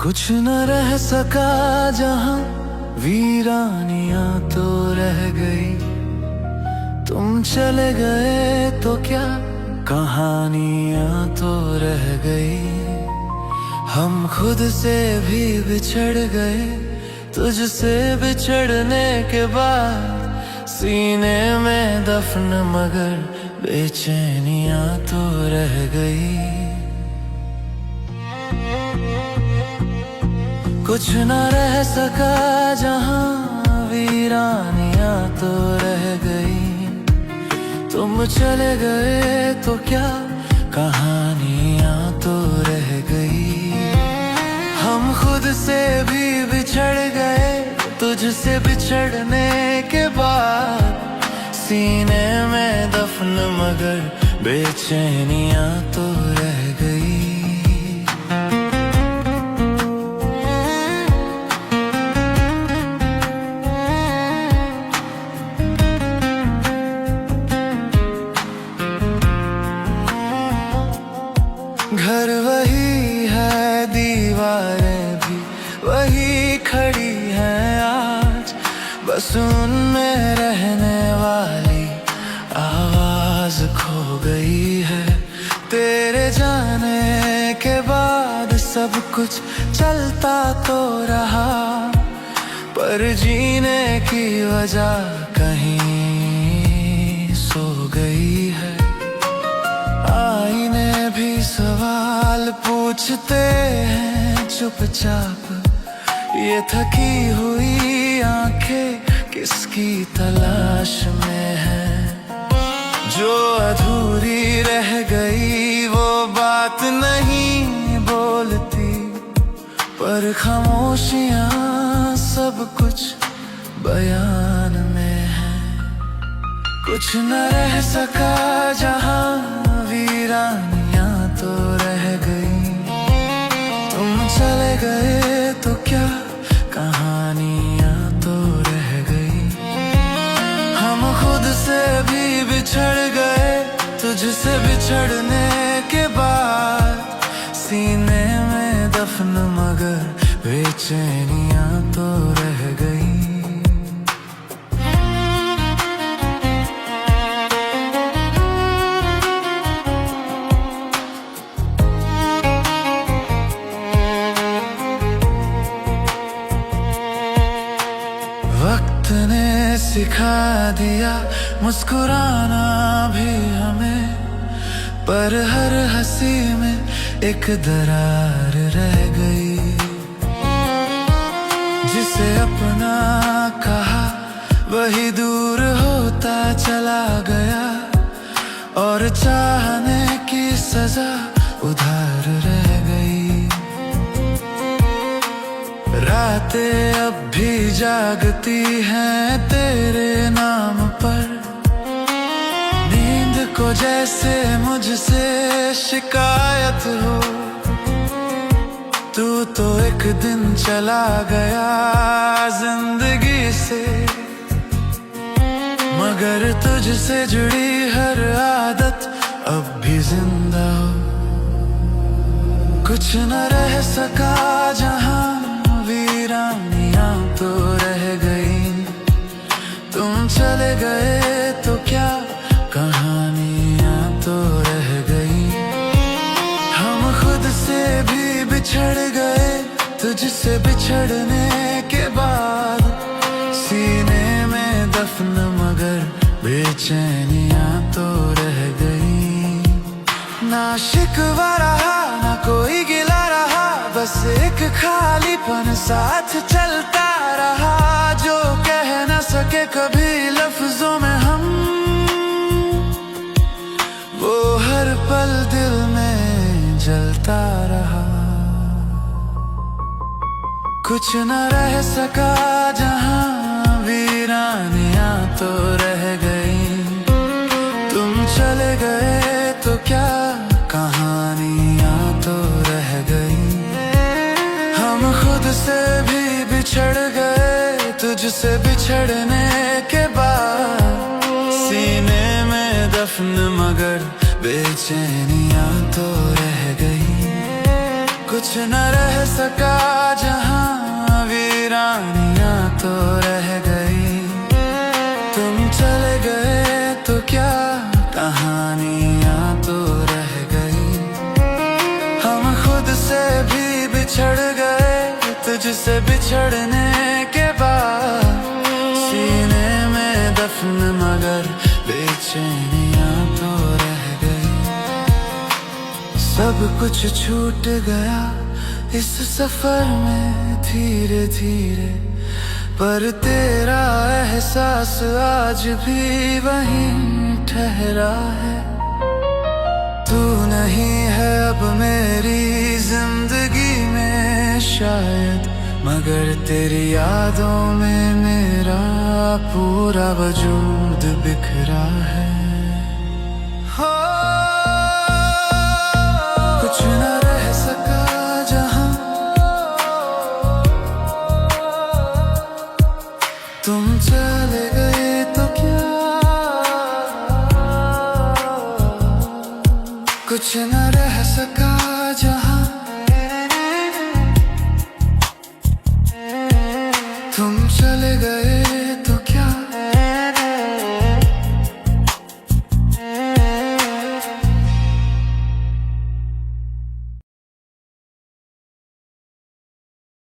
कुछ न रह सका जहां वीरानियां तो रह गई। तुम चले गए तो क्या कहानियां तो रह गई। हम खुद से भी बिछड़ गए, तुझसे बिछड़ने के बाद सीने में दफन मगर बेचैनियां तो रह गई। कुछ न रह सका जहां वीरानियां तो रह गई। तुम चले गए तो क्या कहानियां तो रह गई। हम खुद से भी बिछड़ गए, तुझसे बिछड़ने के बाद सीने में दफन मगर बेचैनियां तो रह गई। घर वही है, दीवारें भी वही खड़ी हैं आज, बस उनमें रहने वाली आवाज खो गई है। तेरे जाने के बाद सब कुछ चलता तो रहा, पर जीने की वजह कहीं सो गई है। आईने भी सवाल पूछते हैं चुपचाप, ये थकी हुई आंखें किसकी तलाश में हैं। जो अधूरी रह गई वो बात नहीं बोलती, पर खामोशियां सब कुछ बयान में है। कुछ न रह सका जहां वीरानियां तो रह गई। तुम चले गए तो क्या कहानियां तो रह गई। हम खुद से भी बिछड़ गए, तुझसे बिछड़ने के बाद सीने में दफन मगर बेचैनियां तो रह गई। वक्त ने सिखा दिया मुस्कुराना भी हमें, पर हर हंसी में एक दरार रह गई। जिसे अपना कहा वही दूर होता चला गया, और चाहने की सजा उधार रह गई। रातें अब भी जागती हैं तेरे नाम पर, नींद को जैसे मुझसे शिकायत हो। तू तो एक दिन चला गया जिंदगी से, मगर तुझसे जुड़ी हर आदत अब भी जिंदा हो। कुछ न रह सका जहां वीरानियां तो रह गई। तुम चले गए तो क्या कहानियां तो रह गई। हम खुद से भी बिछड़ गए, तुझसे बिछड़ने के बाद सीने में दफन मगर बेचैनियां तो रह गई। ना शिकवा रहा ना कोई गिला रहा, बस एक खालीपन साथ चलता रहा। जो कह न सके कभी लफ्जों में हम, वो हर पल दिल में जलता रहा। कुछ न रह सका जहाँ वीरानियां तो रह गई। तुम चले गए तो क्या कहानियां तो रह गई। हम खुद से भी बिछड़ गए तुझसे बिछड़ने के बाद। सीने में दफन मगर बेचैनियां तो रह गई। कुछ न रह सका जहाँ वीरानियां तो रह गई। तुम चले गए तो क्या कहानियां तो रह गई। हम खुद से भी बिछड़ गए तुझसे बिछड़ने के बाद। सीने में दफन मगर बेचैनियां तो रह गई। सब कुछ छूट गया इस सफर में धीरे धीरे, पर तेरा एहसास आज भी वहीं ठहरा है। तू नहीं है अब मेरी जिंदगी में शायद, मगर तेरी यादों में मेरा पूरा वजूद बिखरा है। हो कुछ न रह सका जहाँ तुम चले गए तो क्या। कुछ न रह सका जहाँ